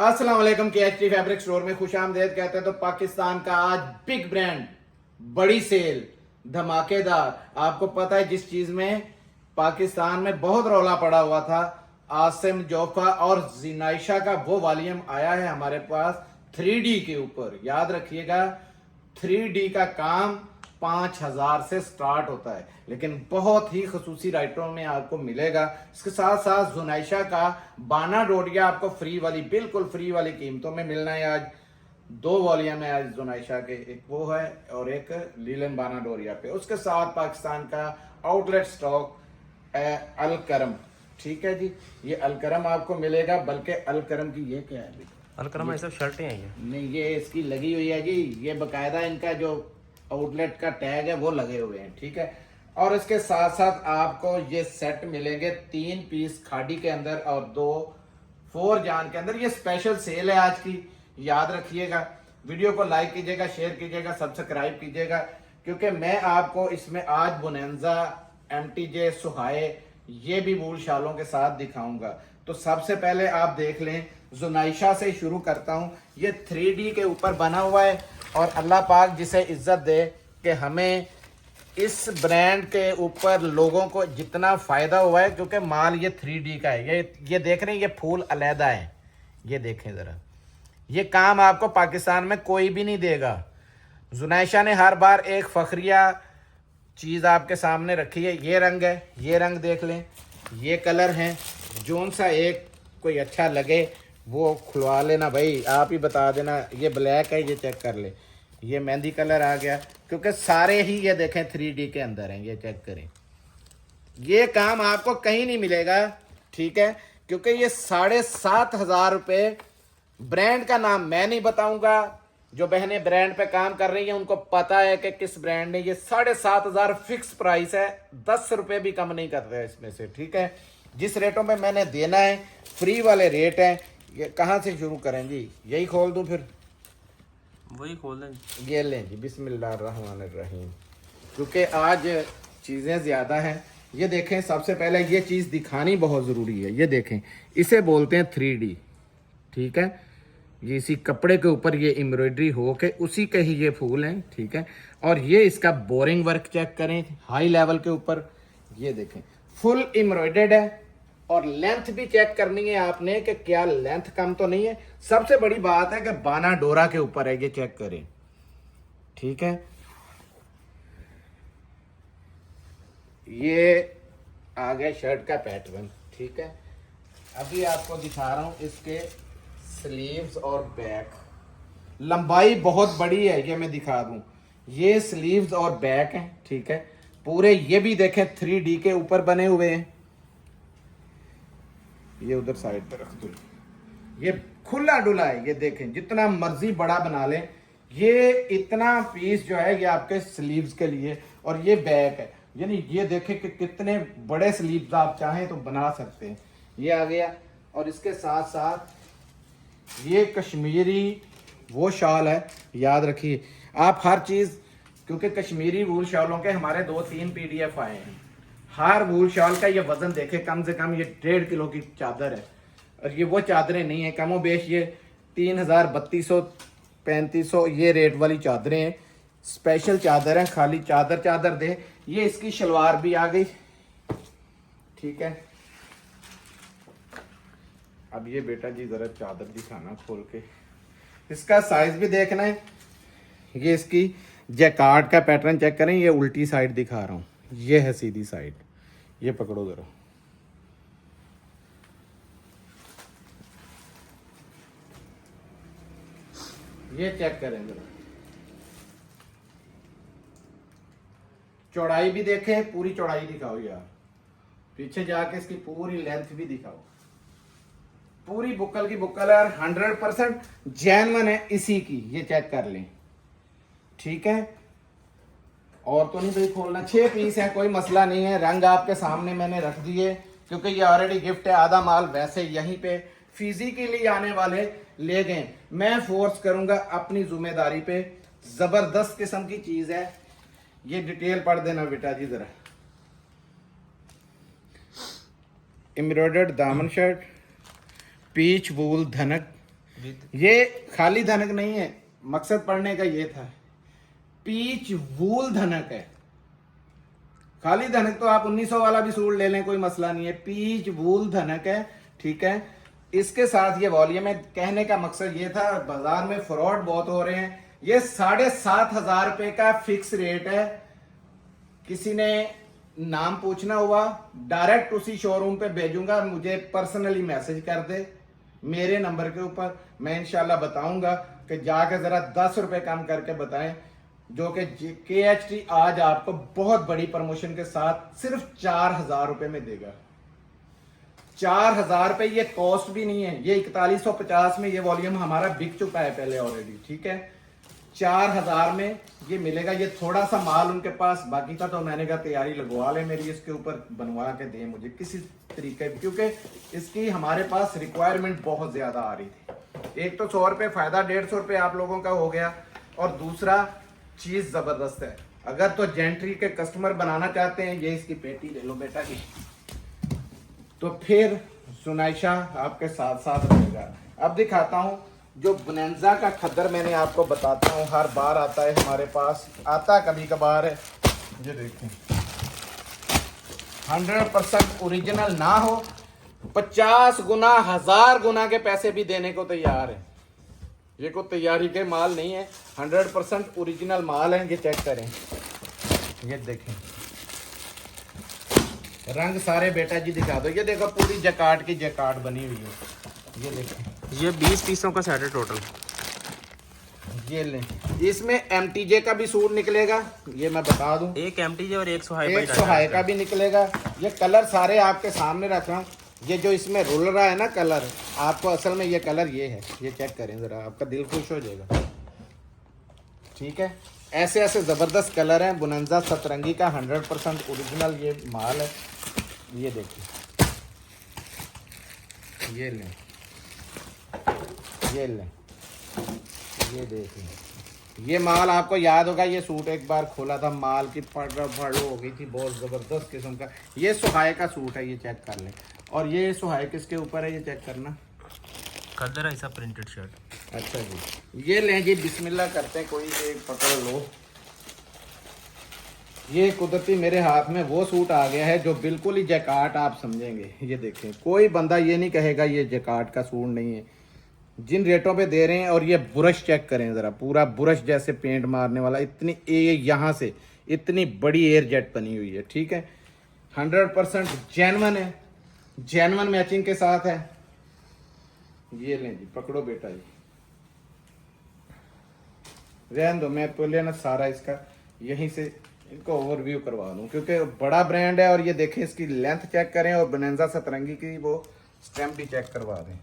अस्सलाम वालेकुम। KHT fabric store में खुशामदीद कहते हैं। तो पाकिस्तान का आज बिग ब्रांड, बड़ी सेल, धमाकेदार। आपको पता है जिस चीज में पाकिस्तान में बहुत रौला पड़ा हुआ था, आसिम जोफा और जिनाइशा का वो वॉल्यूम आया है हमारे पास 3D के ऊपर। याद रखिएगा 3D का काम 5,000 से स्टार्ट होता है, लेकिन बहुत ही खसूसी राइटरों में आपको मिलेगा। इसके साथ साथ जुनाइशा का बाना डोरिया आपको फ्री वाली, बिल्कुल फ्री वाली कीमतों में मिलना है। आज दो वॉल्यूम है आज जुनाइशा के, एक वो है और एक लीलन बाना डोरिया पे। उसके साथ पाकिस्तान का आउटलेट स्टॉक अलकरम, ठीक है जी। ये अलकरम आपको मिलेगा, बल्कि अलकरम की ये क्या है, अलकरम ऐसा शर्टें हैं ये? नहीं ये इसकी लगी हुई है जी, ये बकायदा इनका जो आउटलेट का टैग है वो लगे हुए हैं, ठीक है। और इसके साथ साथ आपको ये सेट मिलेंगे 3 पीस खाड़ी के अंदर और 2 4 जान के अंदर। ये स्पेशल सेल है आज की, याद रखिएगा। वीडियो को लाइक कीजिएगा, शेयर कीजिएगा, सब्सक्राइब कीजिएगा, क्योंकि मैं आपको इसमें आज बोनेंजा, MTJ, सुहाए ये भी वूल शालों के साथ दिखाऊंगा। तो सबसे पहले आप देख लें, जुनाइशा से शुरू करता हूं। ये 3D के ऊपर बना हुआ है और अल्लाह पाक जिसे इज्जत दे कि हमें इस ब्रांड के ऊपर लोगों को जितना फायदा हुआ है, क्योंकि माल ये 3D का है। ये देख रहे हैं, ये फूल अलहदा है, ये देखें जरा। ये काम आपको पाकिस्तान में कोई भी नहीं देगा। जुनाइशा ने हर बार एक फखरिया चीज़ आपके सामने रखी है। ये रंग है, ये रंग देख लें, ये कलर हैं। जोन सा एक कोई अच्छा लगे वो खुलवा लेना भाई, आप ही बता देना। ये ब्लैक है, ये चेक कर ले। ये मेहंदी कलर आ गया, क्योंकि सारे ही ये देखें 3D के अंदर हैं। ये चेक करें, ये काम आपको कहीं नहीं मिलेगा, ठीक है। क्योंकि ये 7,500 रुपये, ब्रांड का नाम मैं नहीं बताऊंगा। जो बहनें ब्रांड पे काम कर रही हैं उनको पता है कि किस ब्रांड ने। ये 7,500 फिक्स प्राइस है, 10 रुपये भी कम नहीं कर रहे इसमें से, ठीक है। जिस रेटों में मैंने देना है फ्री वाले रेट हैं। ये कहाँ से शुरू करें जी, यही खोल दूं फिर? वही खोल दें। ये लें जी, बिस्मिल्लाहिर्रहमानिर्रहीम। क्योंकि आज चीज़ें ज़्यादा हैं। ये देखें, सबसे पहले ये चीज़ दिखानी बहुत ज़रूरी है। ये देखें, इसे बोलते हैं 3D, ठीक है। ये इसी कपड़े के ऊपर ये एम्ब्रॉयडरी हो के उसी के ही ये फूल हैं, ठीक है। और ये इसका बोरिंग वर्क चेक करें, हाई लेवल के ऊपर। ये देखें, फुल एम्ब्रॉयडर्ड है। और लेंथ भी चेक करनी है आपने कि क्या लेंथ कम तो नहीं है। सबसे बड़ी बात है कि बाना डोरा के ऊपर है, ये चेक करें, ठीक है। ये आ गया शर्ट का पैटर्न, ठीक है। अभी आपको दिखा रहा हूं इसके स्लीव्स और बैक। लंबाई बहुत बड़ी है, ये मैं दिखा दूं। ये स्लीव्स और बैक है, ठीक है पूरे। ये भी देखें 3D के ऊपर बने हुए हैं। ये उधर साइड पे रख दो। ये खुला डुला है, ये देखें, जितना मर्जी बड़ा बना लें। ये इतना पीस जो है ये आपके स्लीव्स के लिए, और ये बैक है। यानी ये देखें कि कितने बड़े स्लीव्स आप चाहें तो बना सकते हैं। ये आ गया। और इसके साथ साथ ये कश्मीरी वो शाल है, याद रखिए आप हर चीज़, क्योंकि कश्मीरी वूल शालों के हमारे 2-3 PDF आए हैं। हर वूल शाल का ये वजन देखे, कम से कम ये 1.5 किलो की चादर है। और ये वो चादरें नहीं है कमो बेश, ये 3,000, 3,200, 3,500 ये रेट वाली चादरें हैं। स्पेशल चादर है, खाली चादर दे। ये इसकी शलवार भी आ गई, ठीक है। अब ये बेटा जी जरा चादर दिखाना खोल के, इसका साइज भी देखना है। ये इसकी जैकार्ड का पैटर्न चेक करें। ये उल्टी साइड दिखा रहा हूँ, ये है सीधी साइड। ये पकड़ो जरा, ये चेक करें जरा। चौड़ाई भी देखें, पूरी चौड़ाई दिखाओ यार। पीछे जाके इसकी पूरी लेंथ भी दिखाओ। पूरी बुक्कल की बुक्कल है और 100% जेन्युइन है इसी की। ये चेक कर लें, ठीक है। और तो नहीं भाई खोलना। 6 पीस है, कोई मसला नहीं है। रंग आपके सामने मैंने रख दिए, क्योंकि ये ऑलरेडी गिफ्ट है। आधा माल वैसे यहीं पे फिजिकली आने वाले ले गए। मैं फोर्स करूंगा अपनी जिम्मेदारी पे। जबरदस्त किस्म की चीज है। ये डिटेल पढ़ देना बेटा जी जरा। एम्ब्रॉयडर्ड दामन शर्ट, पीच वूल धनक, ये खाली धनक नहीं है, मकसद पढ़ने का ये था। पीच वूल धनक है। खाली धनक तो आप 1900 वाला भी सूट ले लें, कोई मसला नहीं है। पीच वूल धनक है, ठीक है। इसके साथ ये वॉल्यूम है। कहने का मकसद ये था, बाजार में फ्रॉड बहुत हो रहे हैं। ये 7,500 रुपए का फिक्स रेट है। किसी ने नाम पूछना हुआ, डायरेक्ट उसी शोरूम पे भेजूंगा, मुझे पर्सनली मैसेज कर दे मेरे नंबर के ऊपर। मैं इंशाल्लाह बताऊंगा कि जाके जरा 10 रुपए कम करके बताएं, जो कि KHT आज आपको बहुत बड़ी प्रमोशन के साथ सिर्फ 4,000 रुपए में देगा। 4,000 रुपए ये कॉस्ट भी नहीं है। ये 4150 में ये वॉल्यूम हमारा बिक चुका है पहले ऑलरेडी, ठीक है। 4,000 में ये मिलेगा। ये थोड़ा सा माल उनके पास बाकी था, तो मैंने कहा तैयारी लगवा ले मेरी, इसके ऊपर बनवा के दें मुझे किसी तरीके, क्योंकि इसकी हमारे पास रिक्वायरमेंट बहुत ज्यादा आ रही थी। एक तो 100 रुपए फायदा, 150 रुपए आप लोगों का हो गया, और दूसरा चीज जबरदस्त है। अगर तो जेंट्री के कस्टमर बनाना चाहते हैं, ये इसकी पेटी ले लो बेटा की, तो फिर सुनाइशा आपके साथ साथ रहेगा। अब दिखाता हूं जो बोनेंजा का खद्दर, मैंने आपको बताता हूं हर बार आता है हमारे पास, आता कभी कभार है। ये देखें 100% ओरिजिनल ना हो, 50 गुना 1000 गुना के पैसे भी देने को तैयार है। ये कोई तैयारी के माल नहीं है, 100% ओरिजिनल माल है। ये चेक करें, ये देखें रंग सारे बेटा जी दिखा दो। ये देखो पूरी जकार्ड की जकार्ड बनी हुई है। ये देखें, ये 20 पीसों का सेट है टोटल। ये लें, इसमें MTJ का भी सूट निकलेगा, ये मैं बता दूं। एक MTJ और एक सुहाई एक सुहाई का भी निकलेगा। ये कलर सारे आपके सामने रख रहा हूँ। ये जो इसमें रुल रहा है ना कलर, आपको असल में ये कलर ये है। ये चेक करें जरा, आपका दिल खुश हो जाएगा, ठीक है। ऐसे ऐसे जबरदस्त कलर हैं। बोनेंजा सतरंगी का 100% ओरिजिनल ये माल है। ये देखिए, ये लें, ये लें, ये देखिए। ये माल आपको याद होगा, ये सूट एक बार खोला था, माल की पड़ हो गई थी, बहुत ज़बरदस्त किस्म का। ये सुहाई का सूट है, ये चेक कर लें। और ये सुहाई किसके ऊपर है, ये चेक करना, खद्दर ऐसा प्रिंटेड शर्ट। अच्छा जी, ये लें जी, बिस्मिल्लाह करते हैं, कोई एक पकड़ लो। ये कुदरती मेरे हाथ में वो सूट आ गया है जो बिल्कुल ही जैकार्ड आप समझेंगे। ये देखें, कोई बंदा ये नहीं कहेगा ये जैकार्ड का सूट नहीं है। जिन रेटों पे दे रहे हैं, और ये ब्रश चेक करें ज़रा, पूरा ब्रश जैसे पेंट मारने वाला, इतनी यहाँ से इतनी बड़ी एयर जेट बनी हुई है, ठीक है। 100% जेन्युइन है, जेन्युइन मैचिंग के साथ है। ये लें जी, पकड़ो बेटा जी, रहने दो, मैं पहले ना सारा इसका यहीं से इनको ओवरव्यू करवा दूं, क्योंकि बड़ा ब्रांड है। और ये देखें, इसकी लेंथ चेक करें, और बोनेंजा सतरंगी की वो स्टैम्प भी चेक करवा दें।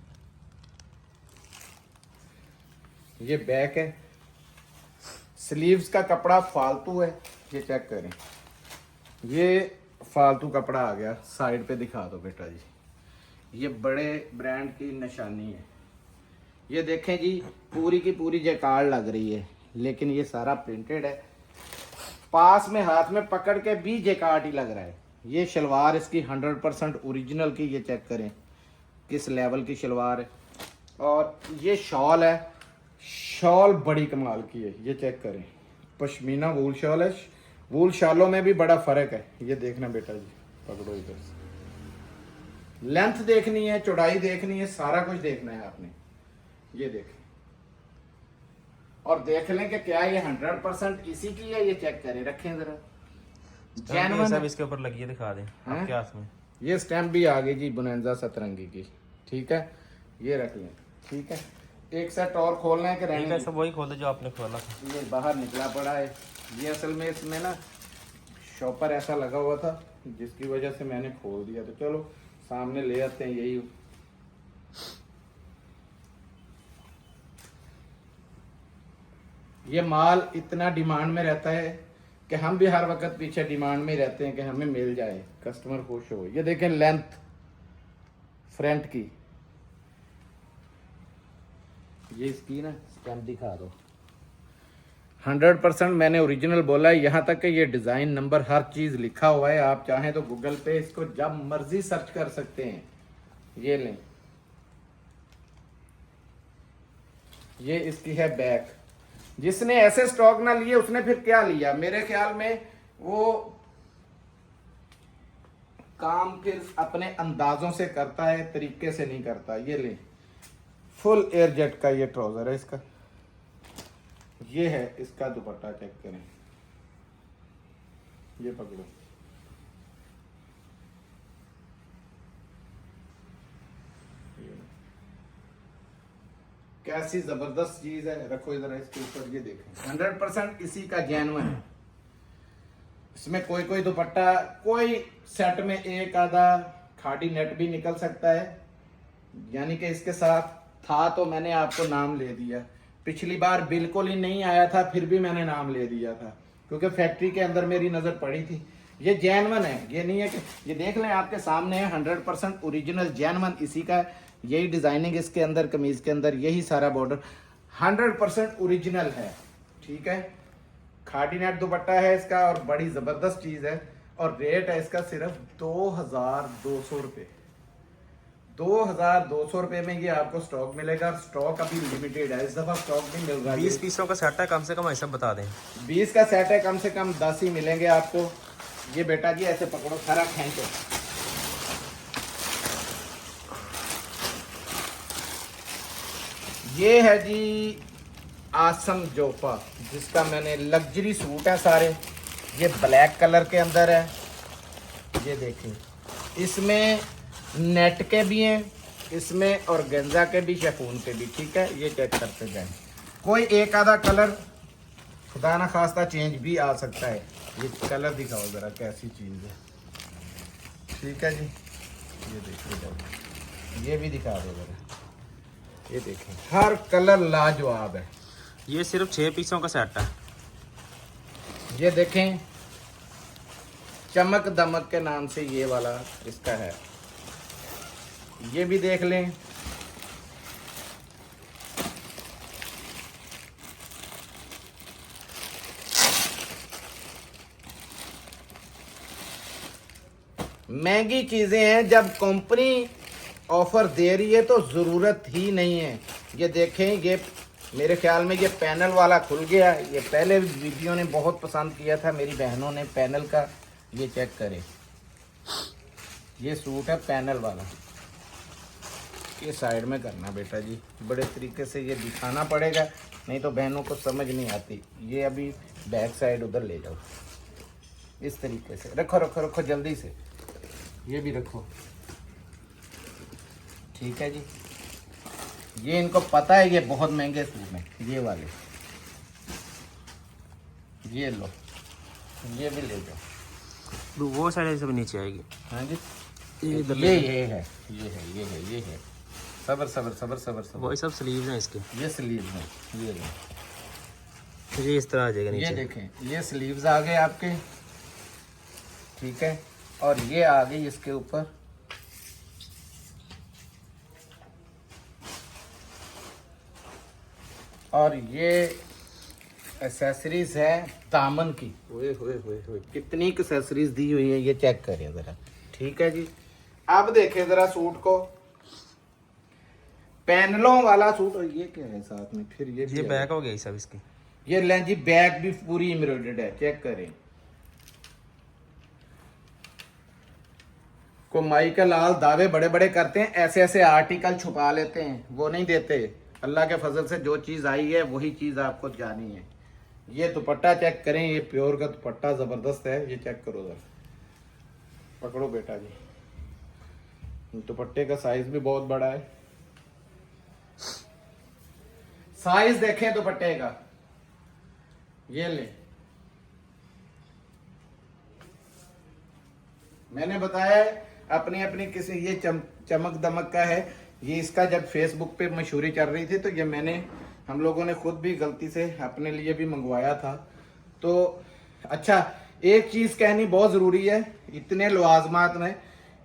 ये बैक है, स्लीव्स का कपड़ा फालतू है, ये चेक करें, ये फालतू कपड़ा आ गया। साइड पे दिखा दो बेटा जी, ये बड़े ब्रांड की निशानी है। ये देखें जी, पूरी की पूरी जैकार्ड लग रही है, लेकिन ये सारा प्रिंटेड है। पास में हाथ में पकड़ के भी जैकार्ड ही लग रहा है। ये शलवार इसकी 100% ओरिजिनल की, ये चेक करें किस लेवल की शलवार है। और ये शॉल है, शॉल बड़ी कमाल की है, ये चेक करें, पश्मीना वूल शॉल है। वूल शॉलों में भी बड़ा फर्क है। ये देखना बेटा जी, पकड़ो इधर से, लेंथ देखनी है, चौड़ाई देखनी है, सारा कुछ देखना है आपने। ये देखें, और देख लें कि क्या ये 100% इसी की है। ये चेक करें, रखें जरा, जेन्युइन सब इसके ऊपर लगी है, दिखा दें आपके हाथ में। ये स्टैम्प भी आ गई जी बोनेंजा सतरंगी की, ठीक है। ये रख लें, ठीक है। एक सेट और खोलना है कि रहने दें? सब वही खोल दे जो आपने खोला था। ये बाहर निकला पड़ा है। ये असल में इसमें ना शॉपर ऐसा लगा हुआ था, जिसकी वजह से मैंने खोल दिया। तो चलो सामने ले आते हैं। यही ये माल इतना डिमांड में रहता है कि हम भी हर वक्त पीछे डिमांड में रहते हैं कि हमें मिल जाए, कस्टमर खुश हो। ये देखें, लेंथ फ्रंट की, ये इसकी ना स्टैम्प दिखा दो। 100% मैंने ओरिजिनल बोला है, यहाँ तक कि ये डिज़ाइन नंबर हर चीज़ लिखा हुआ है। आप चाहें तो गूगल पे इसको जब मर्जी सर्च कर सकते हैं। ये लें, ये इसकी है बैक। जिसने ऐसे स्टॉक ना लिए उसने फिर क्या लिया, मेरे ख्याल में वो काम फिर अपने अंदाजों से करता है, तरीके से नहीं करता। ये ले, फुल एयर जेट का ये ट्राउजर है इसका। ये है इसका दुपट्टा, चेक करें, ये पकड़ो, कैसी जबरदस्त चीज है। रखो इधर इसके ऊपर, ये देखें 100% इसी का जेन्युइन है। इसमें कोई कोई दुपट्टा, कोई सेट में एक आधा खाड़ी नेट भी निकल सकता है, यानी कि इसके साथ था तो मैंने आपको नाम ले दिया। पिछली बार बिल्कुल ही नहीं आया था, फिर भी मैंने नाम ले दिया था क्योंकि फैक्ट्री के अंदर मेरी नज़र पड़ी थी। ये जेन्युइन है, ये नहीं है कि, ये देख लें आपके सामने है, 100% ओरिजिनल जेन्युइन इसी का। यही डिजाइनिंग इसके अंदर, कमीज के अंदर यही सारा बॉर्डर 100% ओरिजिनल है। ठीक है, खाड़ी नेट दुपट्टा है इसका और बड़ी जबरदस्त चीज है। और रेट है इसका सिर्फ 2200 रुपये। 2200 रुपये में ये आपको स्टॉक मिलेगा। स्टॉक अभी लिमिटेड है, इस दफा स्टॉक नहीं मिल रहा है। 20 पीसों का सेट है कम से कम, ऐसा बता दें। 20 का सेट है, कम से कम 10 ही मिलेंगे आपको। ये बेटा जी ऐसे पकड़ो, सारा खींचो। ये है जी आसम जोफा, जिसका मैंने लग्जरी सूट है सारे। ये ब्लैक कलर के अंदर है, ये देखिए, इसमें नेट के भी हैं, इसमें और गेंजा के भी, शेफून के भी। ठीक है, ये चेक करते जाएं। कोई एक आधा कलर खुदा ना खास्ता चेंज भी आ सकता है। ये कलर दिखाओ ज़रा कैसी चीज़ है। ठीक है जी, ये देखिए जरा, ये भी दिखा दो ज़रा, ये देखें, हर कलर लाजवाब है। ये सिर्फ 6 पीसों का सेट है। ये देखें, चमक दमक के नाम से ये वाला इसका है, ये भी देख लें। महंगी चीजें हैं, जब कंपनी ऑफर दे रही है तो जरूरत ही नहीं है। ये देखें, ये मेरे ख्याल में ये पैनल वाला खुल गया। ये पहले वीडियो ने बहुत पसंद किया था मेरी बहनों ने पैनल का। ये चेक करें, ये सूट है पैनल वाला। ये साइड में करना बेटा जी, बड़े तरीके से ये दिखाना पड़ेगा, नहीं तो बहनों को समझ नहीं आती। ये अभी बैक साइड उधर ले जाओ, इस तरीके से रखो रखो रखो जल्दी से, ये भी रखो। ठीक है जी, ये इनको पता है ये बहुत महंगे सूट हैं ये वाले। ये लो, ये भी ले जाओ। वो साइड सब नीचे आएगी। हाँ जी, ये है, ये है। सबर सबर सबर सबर सबर। वही सब स्लीव्स हैं इसके। ये स्लीव है, ये लो। ये इस तरह आ जाएगा नीचे। ये देखें, ये स्लीव्स आ गए आपके। ठीक है, और ये आ गई इसके ऊपर और ये एसेसरीज है दामन की। ओए होए होए होए, कितनी एसेसरीज दी हुई है, ये चेक करें जरा। ठीक है जी, अब देखें जरा सूट को, पैनलों वाला सूट। और ये क्या है साथ में, फिर ये बैक हो गई सब इसकी। ये लें जी, बैक भी पूरी एम्ब्रॉयडर्ड है, चेक करें। को माई का लाल दावे बड़े बड़े करते हैं, ऐसे ऐसे आर्टिकल छुपा लेते हैं, वो नहीं देते। अल्लाह के फजल से जो चीज आई है वही चीज आपको जानी है। ये दुपट्टा चेक करें, ये प्योर का दुपट्टा जबरदस्त है। ये चेक करो जरा, पकड़ो बेटा जी। दुपट्टे का साइज भी बहुत बड़ा है, साइज देखें दुपट्टे का। ये ले, मैंने बताया अपनी अपनी किसी, ये चमक दमक का है। ये इसका जब फेसबुक पे मशहूरी चल रही थी तो ये मैंने, हम लोगों ने खुद भी गलती से अपने लिए भी मंगवाया था। तो अच्छा, एक चीज कहनी बहुत जरूरी है, इतने लवाजमात में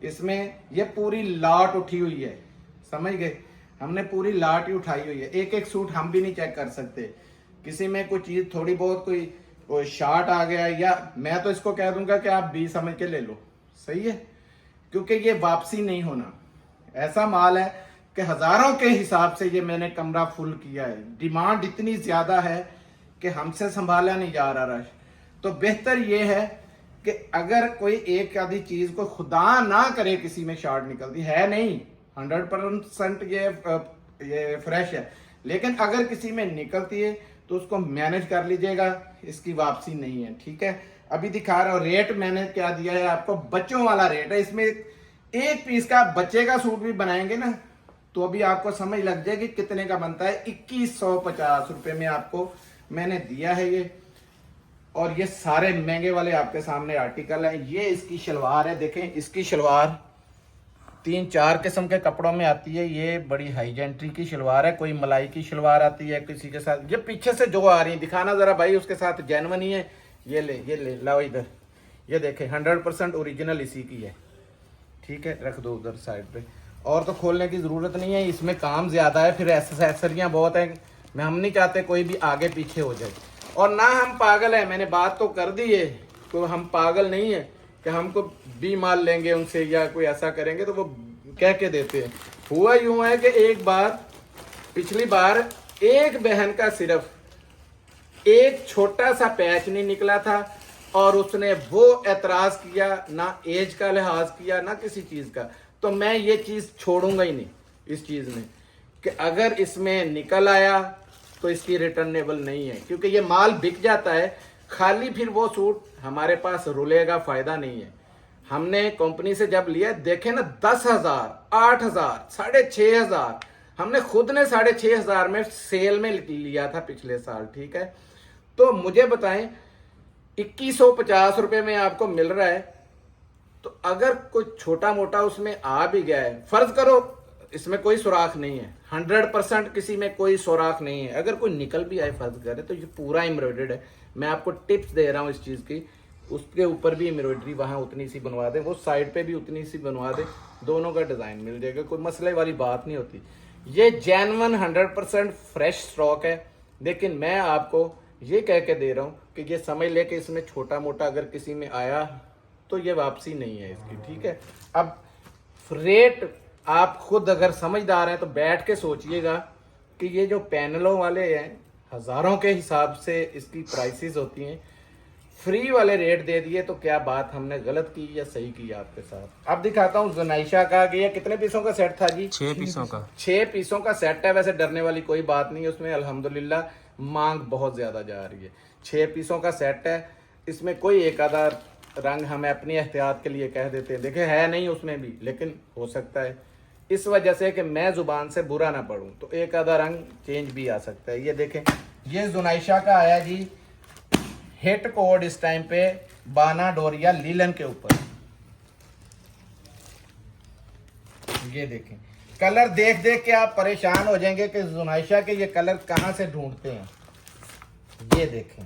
इसमें ये पूरी लाट उठी हुई है, समझ गए, हमने पूरी लाट ही उठाई हुई है। एक एक सूट हम भी नहीं चेक कर सकते, किसी में कोई चीज थोड़ी बहुत कोई शार्ट आ गया, या मैं तो इसको कह दूंगा कि आप 20 समझ के ले लो, सही है, क्योंकि ये वापसी नहीं होना। ऐसा माल है कि हजारों के हिसाब से ये मैंने कमरा फुल किया है। डिमांड इतनी ज्यादा है कि हमसे संभाला नहीं जा रहा रश। तो बेहतर ये है कि अगर कोई एक आधी चीज को खुदा ना करे किसी में शॉर्ट निकलती है नहीं, 100% ये फ्रेश है, लेकिन अगर किसी में निकलती है तो उसको मैनेज कर लीजिएगा, इसकी वापसी नहीं है। ठीक है, अभी दिखा रहा हूँ रेट मैंने क्या दिया है आपको, बच्चों वाला रेट है। इसमें एक पीस का बच्चे का सूट भी बनाएंगे ना तो अभी आपको समझ लग जाएगी कितने का बनता है। 2150 रुपए में आपको मैंने दिया है ये। और ये सारे महंगे वाले आपके सामने आर्टिकल है। ये इसकी शलवार है, देखें इसकी शलवार 3-4 किस्म के कपड़ों में आती है। ये बड़ी हाई जेंट्री की शलवार है, कोई मलाई की शलवार आती है किसी के साथ। ये पीछे से जो आ रही है दिखाना जरा भाई, उसके साथ जेन्युइन ही है। ये ले लाओ इधर, ये देखें 100% ओरिजिनल इसी की है। ठीक है, रख दो उधर साइड पे, और तो खोलने की जरूरत नहीं है। इसमें काम ज्यादा है, फिर एक्सेसरियां बहुत है। मैं हम नहीं चाहते कोई भी आगे पीछे हो जाए। और ना हम पागल है, मैंने बात तो कर दी है, तो हम पागल नहीं है कि हमको भी माल लेंगे उनसे या कोई ऐसा करेंगे तो वो कह के देते हैं। हुआ यूं है कि एक बार पिछली बार एक बहन का सिर्फ एक छोटा सा पैच नहीं निकला था और उसने वो एतराज किया, ना एज का लिहाज किया ना किसी चीज का। तो मैं ये चीज छोड़ूंगा ही नहीं इस चीज में कि अगर इसमें निकल आया तो इसकी रिटर्नेबल नहीं है, क्योंकि ये माल बिक जाता है खाली, फिर वो सूट हमारे पास रुलेगा, फायदा नहीं है। हमने कंपनी से जब लिया देखे ना 10,000, 8,000, 6,500, हमने खुद ने 6,500 में सेल में लिया था पिछले साल। ठीक है, तो मुझे बताएं 2150 रुपए में आपको मिल रहा है, तो अगर कोई छोटा मोटा उसमें आ भी गया है, फर्ज करो इसमें कोई सुराख नहीं है, 100% किसी में कोई सुराख नहीं है, अगर कोई निकल भी आए फर्ज करे तो ये पूरा एम्ब्रॉयडर्ड है। मैं आपको टिप्स दे रहा हूँ इस चीज की, उसके ऊपर भी एम्ब्रॉयडरी वहां उतनी सी बनवा दे, वो साइड पे भी उतनी सी बनवा दे, दोनों का डिजाइन मिल जाएगा, कोई मसले वाली बात नहीं होती। ये जेन्युइन 100% फ्रेश स्टॉक है। लेकिन मैं आपको ये कह के दे रहा हूँ कि ये समझ ले कि इसमें छोटा मोटा अगर किसी में आया तो ये वापसी नहीं है इसकी। ठीक है, अब रेट आप खुद अगर समझदार हैं तो बैठ के सोचिएगा कि ये जो पैनलों वाले हैं हजारों के हिसाब से इसकी प्राइसेस होती हैं, फ्री वाले रेट दे दिए तो क्या बात हमने गलत की या सही की आपके साथ। अब दिखाता हूँ जुनाइशा का कि ये कितने पीसों का सेट था जी? 6 पीसों का। 6 पीसों का सेट है। वैसे डरने वाली कोई बात नहीं है उसमें, अल्हम्दुलिल्लाह मांग बहुत ज्यादा जा रही है। 6 पीसों का सेट है, इसमें कोई एक आधा रंग हमें अपनी एहतियात के लिए कह देते हैं, देखे है नहीं उसमें भी, लेकिन हो सकता है इस वजह से कि मैं जुबान से बुरा ना पढ़ूं तो एक आधा रंग चेंज भी आ सकता है। ये देखें, ये जुनाइशा का आया जी हिट कोड इस टाइम पे बाना डोरिया लीलन के ऊपर। ये देखें, कलर देख देख के आप परेशान हो जाएंगे कि जुनाइशा के ये कलर कहां से ढूंढते हैं। ये देखें,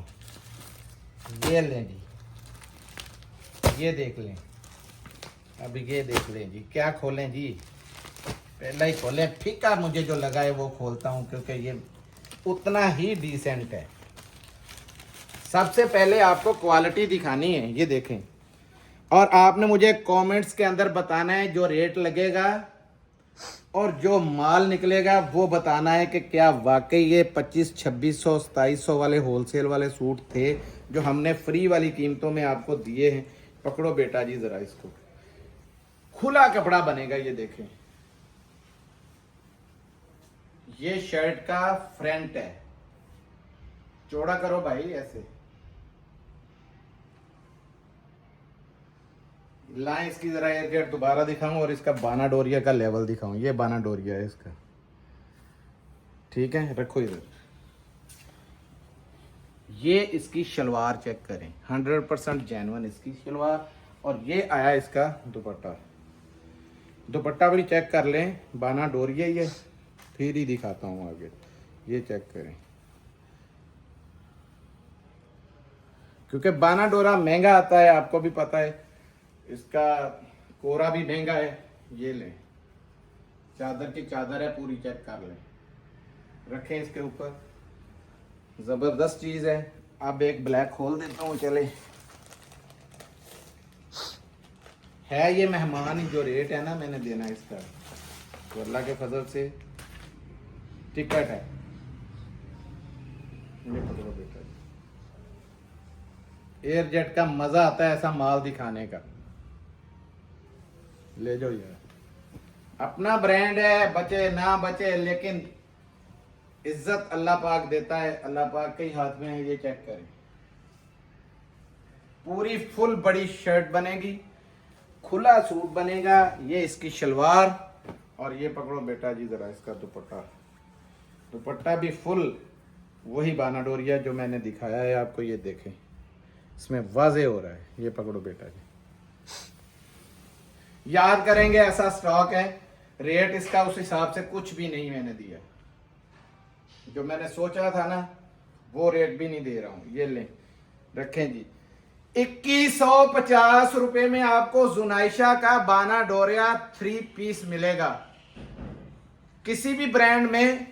ये लें जी, ये देख लें, अभी ये देख लें जी, क्या खोलें जी, पहला ही खोलें, फीका मुझे जो लगा है वो खोलता हूं क्योंकि ये उतना ही डिसेंट है। सबसे पहले आपको क्वालिटी दिखानी है, ये देखें, और आपने मुझे कमेंट्स के अंदर बताना है जो रेट लगेगा और जो माल निकलेगा वो बताना है कि क्या वाकई ये 2500, 2600, 2700 वाले होलसेल वाले सूट थे जो हमने फ्री वाली कीमतों में आपको दिए हैं। पकड़ो बेटा जी जरा इसको, खुला कपड़ा बनेगा। ये देखें, ये शर्ट का फ्रंट है, चौड़ा करो भाई ऐसे, लाइन इसकी जरा एयरगेट दोबारा दिखाऊं और इसका बाना डोरिया का लेवल दिखाऊं। ये बाना डोरिया है इसका, ठीक है, रखो इधर। ये इसकी शलवार चेक करें, 100% जेन्युइन इसकी शलवार। और ये आया इसका दुपट्टा, दुपट्टा भी चेक कर लें, बाना डोरिया ही है, फिर ही दिखाता हूं आगे। ये चेक करें, क्योंकि बाना डोरा महंगा आता है, आपको भी पता है, इसका कोरा भी महंगा है। ये लें, चादर की चादर है पूरी, चेक कर लें, रखें इसके ऊपर, जबरदस्त चीज है। अब एक ब्लैक खोल देता हूँ, चले, है ये मेहमान ही, जो रेट है ना मैंने देना इसका तो अल्लाह के फजल से टिकट है। ये पकड़ो बेटा, एयर जेट का मजा आता है ऐसा माल दिखाने का। ले जाओ यार, अपना ब्रांड है, बचे ना बचे, लेकिन इज्जत अल्लाह पाक देता है, अल्लाह पाक के ही हाथ में है। ये चेक करें, पूरी फुल बड़ी शर्ट बनेगी, खुला सूट बनेगा। ये इसकी शलवार, और ये पकड़ो बेटा जी जरा इसका दुपट्टा। दुपट्टा भी फुल वही बानाडोरिया जो मैंने दिखाया है आपको, ये देखें इसमें वाजे हो रहा है। ये पकड़ो बेटा जी, याद करेंगे ऐसा स्टॉक है। रेट इसका उस हिसाब से कुछ भी नहीं मैंने दिया, जो मैंने सोचा था ना वो रेट भी नहीं दे रहा हूं। ये लें, रखें जी। 2150 रुपए में आपको जुनाइशा का बानाडोरिया 3 पीस मिलेगा। किसी भी ब्रांड में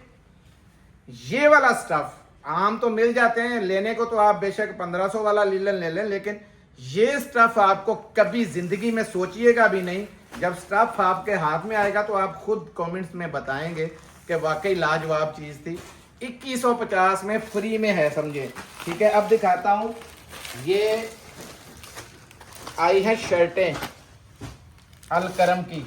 ये वाला स्टफ आम तो मिल जाते हैं, लेने को तो आप बेशक 1500 वाला लीलन ले लें, लेकिन ये स्टफ आपको कभी जिंदगी में सोचिएगा भी नहीं। जब स्टफ आपके हाथ में आएगा तो आप खुद कमेंट्स में बताएंगे कि वाकई लाजवाब चीज थी। 2150 में फ्री में है, समझे। ठीक है, अब दिखाता हूं। ये आई है शर्टें अलकरम की,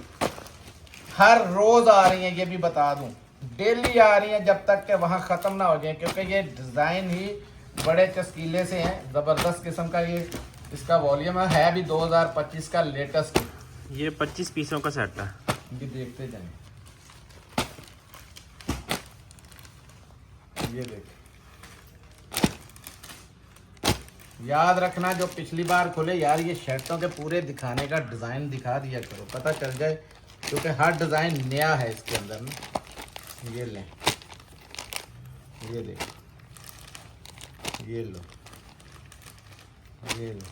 हर रोज आ रही हैं, ये भी बता दूं, डेली आ रही हैं जब तक कि वहां खत्म ना हो जाए, क्योंकि ये डिजाइन ही बड़े चस्कीले से हैं, जबरदस्त किस्म का। ये इसका वॉल्यूम है भी 2025 का लेटेस्ट। ये 25 पीसों का सेट है। ये देखते जाएं, ये देख, याद रखना जो पिछली बार खुले यार, ये शर्टों के पूरे दिखाने का डिजाइन दिखा दिया करो, पता चल जाए, क्योंकि हर डिजाइन नया है इसके अंदर ना। ये लें, ये देख, ये लो, ये लो,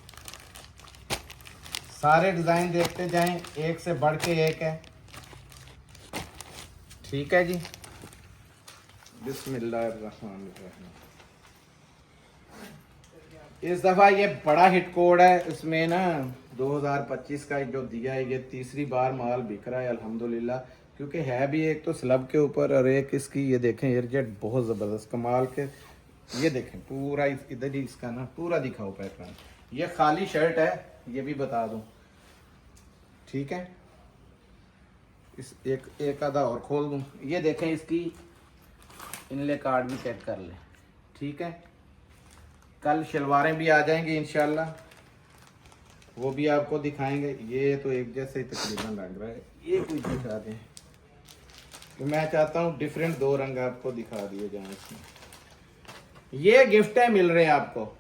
सारे डिजाइन देखते जाएं, एक से बढ़ के एक है। ठीक है जी, बिस्मिल्लाहिर्रहमानिर्रहीम। इस दफा ये बड़ा हिट कोड है, इसमें ना 2025 का जो दिया है, ये तीसरी बार माल बिक रहा है अल्हम्दुलिल्लाह, क्योंकि है भी एक तो स्लब के ऊपर और एक इसकी, ये देखें एयरजेट बहुत ज़बरदस्त कमाल के। ये देखें पूरा इधर ही इसका ना पूरा दिखाओ पैटर्न। ये खाली शर्ट है, ये भी बता दूं। ठीक है, इस एक आधा और खोल दूं। ये देखें इसकी इनले कार्ड भी चेक कर लें। ठीक है, कल शलवारें भी आ जाएंगी इंशाल्लाह, वो भी आपको दिखाएंगे। ये तो एक जैसे ही तकरीबन लग रहा है, ये कुछ दिखा दें, तो मैं चाहता हूँ डिफरेंट 2 रंग आपको दिखा दिए जाएं इसमें। ये गिफ्ट है मिल रहे हैं आपको,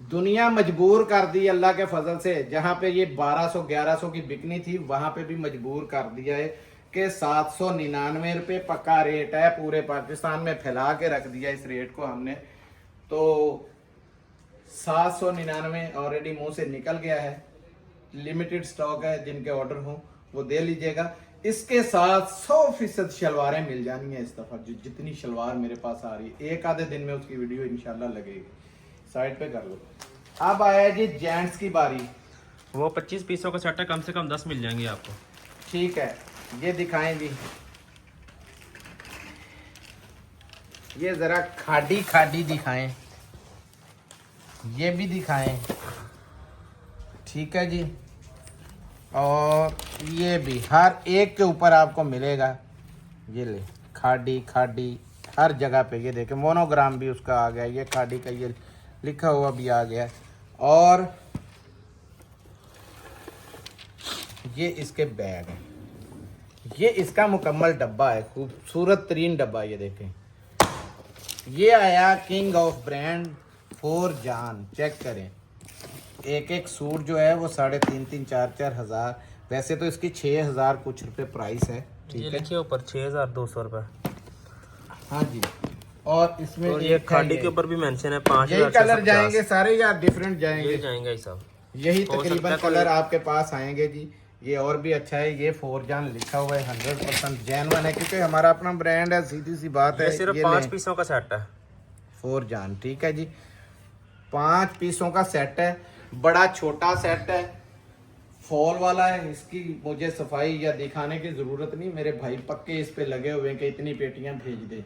दुनिया मजबूर कर दी अल्लाह के फजल से। जहां पे ये 1200-1100 की बिकनी थी, वहां पे भी मजबूर कर दिया है कि 799 रुपये पक्का रेट है, पूरे पाकिस्तान में फैला के रख दिया इस रेट को हमने। तो 799 ऑलरेडी मुंह से निकल गया है, लिमिटेड स्टॉक है, जिनके ऑर्डर हो वो दे लीजिएगा। इसके साथ 100% शलवारें मिल जानी है इस दफा, जितनी शलवार मेरे पास आ रही है, एक आधे दिन में उसकी वीडियो इंशाल्लाह लगेगी। साइड पे कर लो। अब आया जी जेंट्स की बारी। वो 25 पीसों का सेट है, कम से कम 10 मिल जाएंगे आपको। ठीक है, ये दिखाएं जी, ये जरा खाड़ी खाड़ी दिखाएं, ये भी दिखाएं। ठीक है जी, और ये भी हर एक के ऊपर आपको मिलेगा। ये ले, खाड़ी खाड़ी हर जगह पे। ये देखें मोनोग्राम भी उसका आ गया, ये खाड़ी का ये लिखा हुआ भी आ गया। और ये इसके बैग है, ये इसका मुकम्मल डब्बा है, खूबसूरत तरीन डब्बा। ये देखें, ये आया किंग ऑफ ब्रांड 4 जान। चेक करें, एक एक सूट जो है वो 3,500 4,000 हज़ार, वैसे तो इसकी 6,000 कुछ रुपए प्राइस है। ठीक है, लिखिए ऊपर 6,200 रुपए। हाँ जी, और इसमें और ये खाड़ी के ऊपर भी मेंशन है 5,000। यही कलर जाएंगे सारे या डिफरेंट जाएंगे? यही जाएंगे ही सब, यही तकरीबन कलर आपके पास आएंगे जी। ये और भी अच्छा है, ये 4 जान लिखा हुआ है, 100% जेन्युइन है, क्योंकि हमारा अपना ब्रांड है, सीधी सी बात है। ये सिर्फ 5 पीसों का सेट है, 4 जान। ठीक है जी, 5 पीसों का सेट है, बड़ा छोटा सेट है, फॉल वाला है, इसकी मुझे सफाई या दिखाने की जरूरत नहीं, मेरे भाई पक्के इस पे लगे हुए हैं कि इतनी पेटियां भेज दे।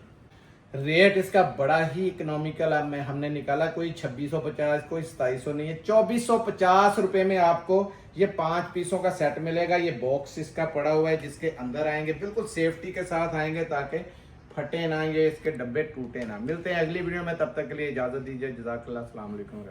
रेट इसका बड़ा ही इकोनॉमिकल है, हमने निकाला कोई 2650 कोई 2700 नहीं है, 2450 रुपए में आपको ये 5 पीसों का सेट मिलेगा। ये बॉक्स इसका पड़ा हुआ है जिसके अंदर आएंगे, बिल्कुल सेफ्टी के साथ आएंगे ताकि फटे ना, ये इसके डब्बे टूटे ना। मिलते हैं अगली वीडियो में, तब तक के लिए इजाजत दीजिए। जज़ाकल्लाह, अस्सलाम वालेकुम।